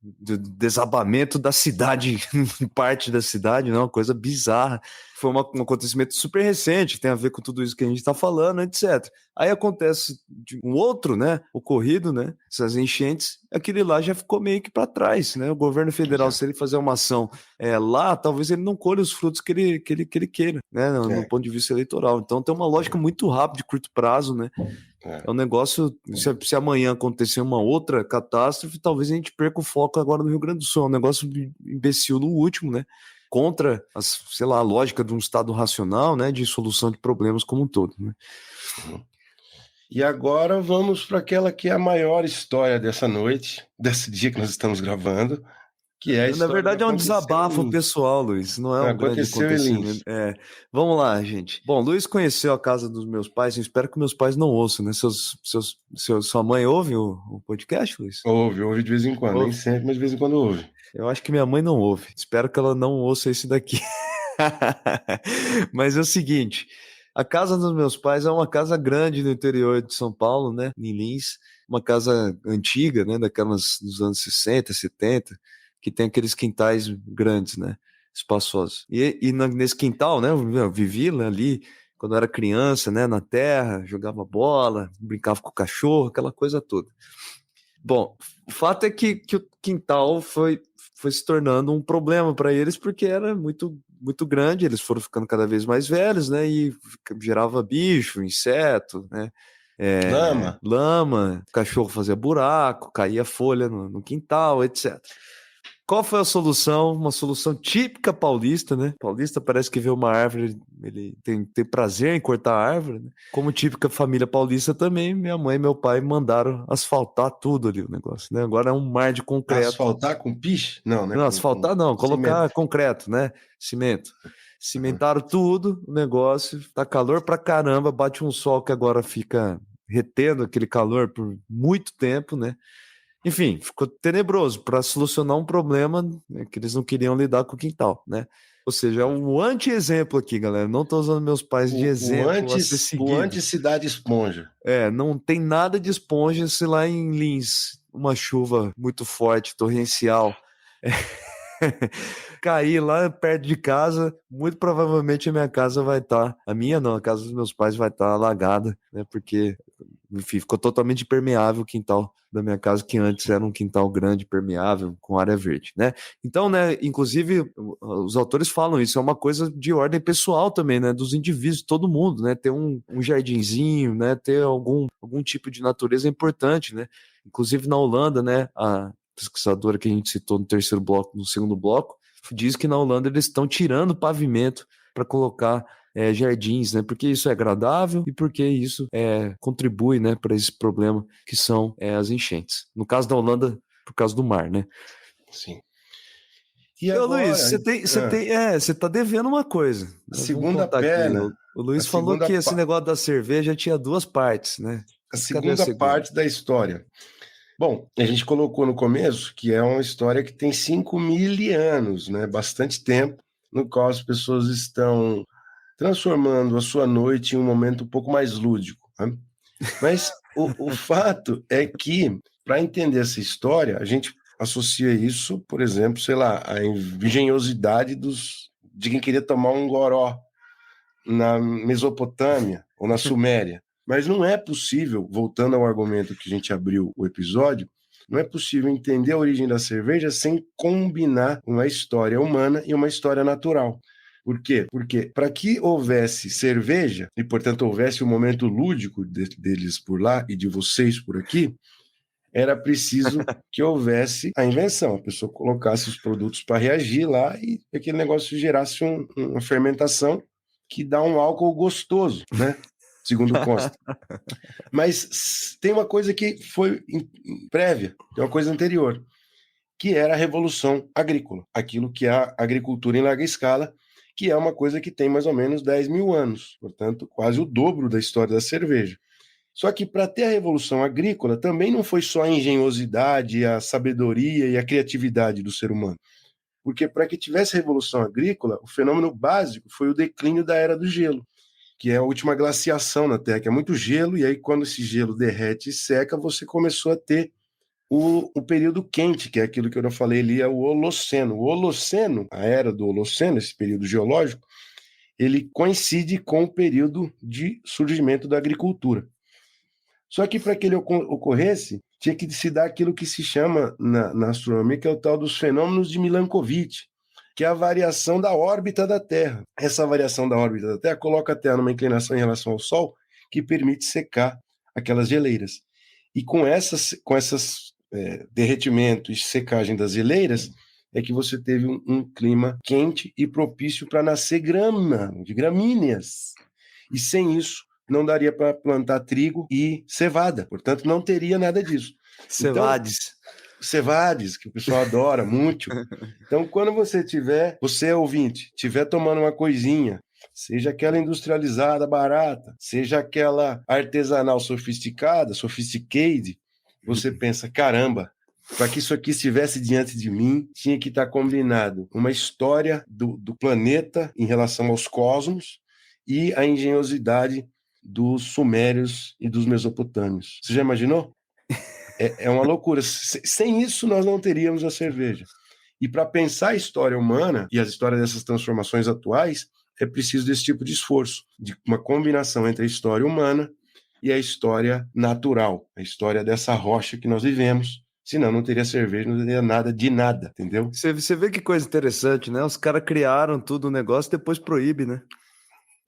do desabamento da cidade, parte da cidade, né, uma coisa bizarra. Foi um acontecimento super recente, tem a ver com tudo isso que a gente está falando, etc. Aí acontece um outro, né, ocorrido, né, essas enchentes, aquele lá já ficou meio que para trás, né? O governo federal, se ele fazer uma ação lá, talvez ele não colhe os frutos que ele queira, né, no ponto de vista eleitoral. Então tem uma lógica muito rápida, de curto prazo, né? É um negócio, se amanhã acontecer uma outra catástrofe, talvez a gente perca o foco agora no Rio Grande do Sul. É um negócio imbecil no último, né? Contra, a lógica de um Estado racional, né? De solução de problemas como um todo, né? E agora vamos para aquela que é a maior história dessa noite, desse dia que nós estamos gravando, que é a história. Na verdade, é um desabafo pessoal, Luiz. Não é um grande acontecimento. Vamos lá, gente. Bom, Luiz conheceu a casa dos meus pais. Eu espero que meus pais não ouçam, né? Sua mãe ouve o podcast, Luiz? Ouve de vez em quando. Nem sempre, mas de vez em quando ouve. Eu acho que minha mãe não ouve. Espero que ela não ouça esse daqui. Mas é o seguinte. A casa dos meus pais é uma casa grande no interior de São Paulo, né? Em Lins. Uma casa antiga, né? Daquelas dos anos 60, 70. Que tem aqueles quintais grandes, né? Espaçosos. E nesse quintal, né? Eu vivi ali quando eu era criança, né? Na terra, jogava bola, brincava com o cachorro, aquela coisa toda. Bom, o fato é que o quintal foi se tornando um problema para eles porque era muito, muito grande, eles foram ficando cada vez mais velhos, né? E gerava bicho, inseto, né? Lama, cachorro fazia buraco, caía folha no quintal, etc. Qual foi a solução? Uma solução típica paulista, né? Paulista parece que vê uma árvore, ele tem prazer em cortar a árvore, né? Como típica família paulista também, minha mãe e meu pai mandaram asfaltar tudo ali o negócio, né? Agora é um mar de concreto. Asfaltar com piche? Não, né? Não, asfaltar não, colocar cimento. Concreto, né? Cimento. Cimentaram tudo, o negócio, tá calor pra caramba, bate um sol que agora fica retendo aquele calor por muito tempo, né? Enfim, ficou tenebroso para solucionar um problema, né, que eles não queriam lidar com o quintal, né? Ou seja, é um anti-exemplo aqui, galera. Não estou usando meus pais de exemplo a ser seguido. O anti-cidade esponja. Não tem nada de esponja se lá em Lins, uma chuva muito forte, torrencial, cair lá perto de casa, muito provavelmente a minha casa vai estar, a minha não, a casa dos meus pais vai estar alagada, né? Porque, enfim, ficou totalmente impermeável o quintal da minha casa, que antes era um quintal grande, permeável, com área verde, né? Então, né, inclusive, os autores falam isso, é uma coisa de ordem pessoal também, né, dos indivíduos, todo mundo, né, ter um jardinzinho, né, ter algum tipo de natureza é importante, né? Inclusive na Holanda, né, a pesquisadora que a gente citou no segundo bloco, diz que na Holanda eles estão tirando o pavimento para colocar jardins, né? Porque isso é agradável e porque isso contribui, né, para esse problema que são as enchentes. No caso da Holanda, por causa do mar, né? Sim. E agora, Luiz, você tá devendo uma coisa. A segunda perna. O Luiz falou que esse negócio da cerveja tinha duas partes, né? A segunda parte da história. Bom, a gente colocou no começo que é uma história que tem 5.000 anos, né? Bastante tempo, no qual as pessoas estão transformando a sua noite em um momento um pouco mais lúdico. Né? Mas o fato é que, para entender essa história, a gente associa isso, por exemplo, sei lá, à engenhosidade de quem queria tomar um goró na Mesopotâmia ou na Suméria. Mas não é possível, voltando ao argumento que a gente abriu o episódio, não é possível entender a origem da cerveja sem combinar uma história humana e uma história natural. Por quê? Porque para que houvesse cerveja, e portanto houvesse um momento lúdico deles por lá e de vocês por aqui, era preciso que houvesse a invenção, a pessoa colocasse os produtos para reagir lá e aquele negócio gerasse uma fermentação que dá um álcool gostoso, né? segundo consta. Mas tem uma coisa que foi prévia, tem uma coisa anterior, que era a Revolução Agrícola, aquilo que é a agricultura em larga escala, que é uma coisa que tem mais ou menos 10 mil anos, portanto, quase o dobro da história da cerveja. Só que para ter a Revolução Agrícola também não foi só a engenhosidade, a sabedoria e a criatividade do ser humano. Porque para que tivesse Revolução Agrícola, o fenômeno básico foi o declínio da Era do Gelo, que é a última glaciação na Terra, que é muito gelo, e aí quando esse gelo derrete e seca, você começou a ter o período quente, que é aquilo que eu já falei ali, é o Holoceno. O Holoceno, a Era do Holoceno, esse período geológico, ele coincide com o período de surgimento da agricultura. Só que para que ele ocorresse, tinha que se dar aquilo que se chama na astronomia, que é o tal dos fenômenos de Milankovitch, que é a variação da órbita da Terra. Essa variação da órbita da Terra coloca a Terra numa inclinação em relação ao Sol que permite secar aquelas geleiras. E com essas derretimento e secagem das geleiras, é que você teve um clima quente e propício para nascer grama, de gramíneas. E sem isso, não daria para plantar trigo e cevada. Portanto, não teria nada disso. Cevades. Então, cevades, que o pessoal adora muito. Então, quando você ouvinte, estiver tomando uma coisinha, seja aquela industrializada barata, seja aquela artesanal sophisticada, sophisticated, você pensa, caramba, para que isso aqui estivesse diante de mim, tinha que estar combinado uma história do planeta em relação aos cosmos e a engenhosidade dos sumérios e dos mesopotâmios. Você já imaginou? É uma loucura. Sem isso, nós não teríamos a cerveja. E para pensar a história humana e as histórias dessas transformações atuais, é preciso desse tipo de esforço, de uma combinação entre a história humana e a história natural, a história dessa rocha que nós vivemos. Senão não teria cerveja, não teria nada de nada, entendeu? Você vê que coisa interessante, né? Os caras criaram tudo o negócio, depois proíbe, né?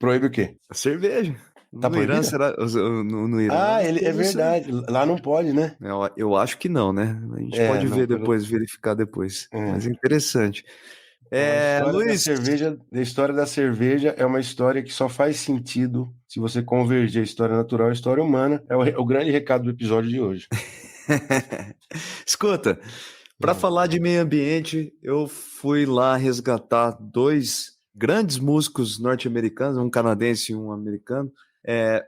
Proíbe o quê? A cerveja. Tá No Irã, proibida? no Irã. É verdade. Lá não pode, né? Eu acho que não, né? A gente pode ver depois, verificar depois. Mas é interessante. Luiz. A história da cerveja é uma história que só faz sentido se você convergir a história natural e a história humana. É o grande recado do episódio de hoje. Escuta, para falar de meio ambiente, eu fui lá resgatar dois grandes músicos norte-americanos, um canadense e um americano,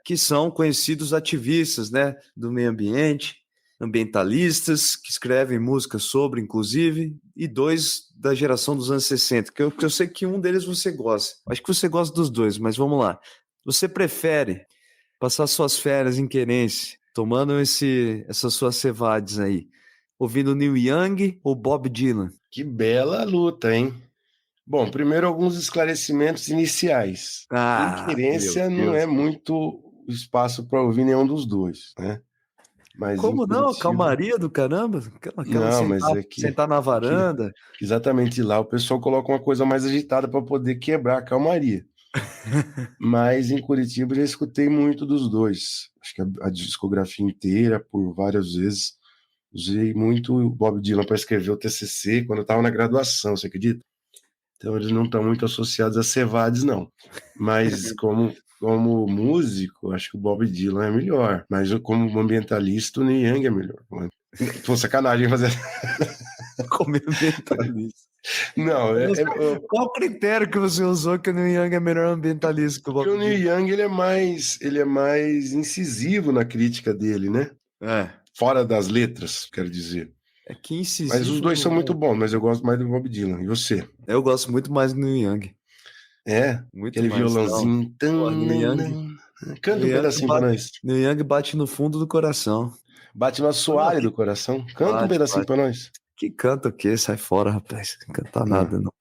que são conhecidos ativistas, né, do meio ambiente, ambientalistas, que escrevem músicas sobre, inclusive, e dois da geração dos anos 60, que eu sei que um deles você gosta. Acho que você gosta dos dois, mas vamos lá. Você prefere passar suas férias em Querência, tomando essas suas cevades aí, ouvindo Neil Young ou Bob Dylan? Que bela luta, hein? Bom, primeiro alguns esclarecimentos iniciais. Em Querência não é muito espaço para ouvir nenhum dos dois, né? Mas como não? Curitiba... Calmaria do caramba? Sentar na varanda. Exatamente lá, o pessoal coloca uma coisa mais agitada para poder quebrar a calmaria. Mas em Curitiba eu já escutei muito dos dois. Acho que a discografia inteira, por várias vezes. Usei muito o Bob Dylan para escrever o TCC quando eu estava na graduação, você acredita? Então eles não estão muito associados a cevades, não. Mas como músico, acho que o Bob Dylan é melhor. Mas como ambientalista, o Neil Young é melhor. Pô, sacanagem fazer... Como ambientalista. Não, qual o critério que você usou que o Neil Young é melhor ambientalista que o Bob Dylan? Porque o Neil Young ele é mais incisivo na crítica dele, né? Fora das letras, quero dizer. Que incisivo. Mas os dois são muito bons, mas eu gosto mais do Bob Dylan. E você? Eu gosto muito mais do Neil Young. Muito aquele mais, violãozinho. Canta um pedacinho pra nós. Neil Young bate no fundo do coração. Bate no assoalho do coração. Canta um pedacinho pra nós. Que canta o quê? Sai fora, rapaz. Não canta nada, não.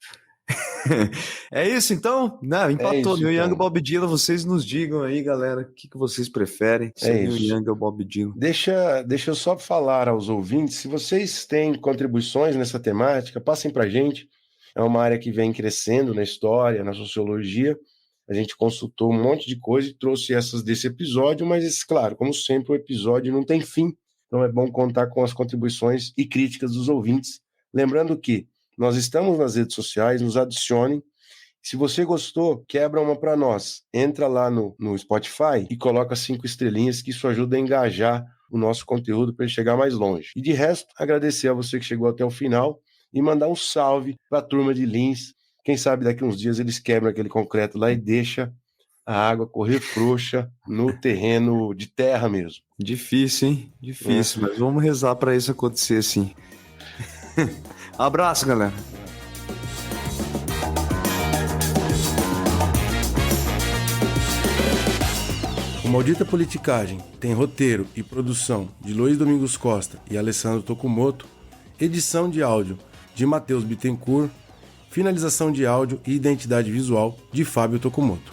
É isso, então? Não, empatou. Neil Young e Bob Dylan, vocês nos digam aí, galera, o que vocês preferem, se é Neil Young ou Bob Dylan. Deixa eu só falar aos ouvintes, se vocês têm contribuições nessa temática, passem pra gente. É uma área que vem crescendo na história, na sociologia. A gente consultou um monte de coisa e trouxe essas desse episódio, mas, claro, como sempre, o episódio não tem fim. Então é bom contar com as contribuições e críticas dos ouvintes. Lembrando que nós estamos nas redes sociais, nos adicionem. Se você gostou, quebra uma para nós. Entra lá no Spotify e coloca 5 estrelinhas, que isso ajuda a engajar o nosso conteúdo para ele chegar mais longe. E de resto, agradecer a você que chegou até o final e mandar um salve para a turma de Lins. Quem sabe daqui uns dias eles quebram aquele concreto lá e deixa a água correr frouxa no terreno de terra mesmo. Difícil, hein? Difícil, mas vamos rezar para isso acontecer, sim. Abraço, galera. O Maldita Politicagem tem roteiro e produção de Luiz Domingos Costa e Alessandro Tokumoto, edição de áudio de Matheus Bittencourt, finalização de áudio e identidade visual de Fábio Tokumoto.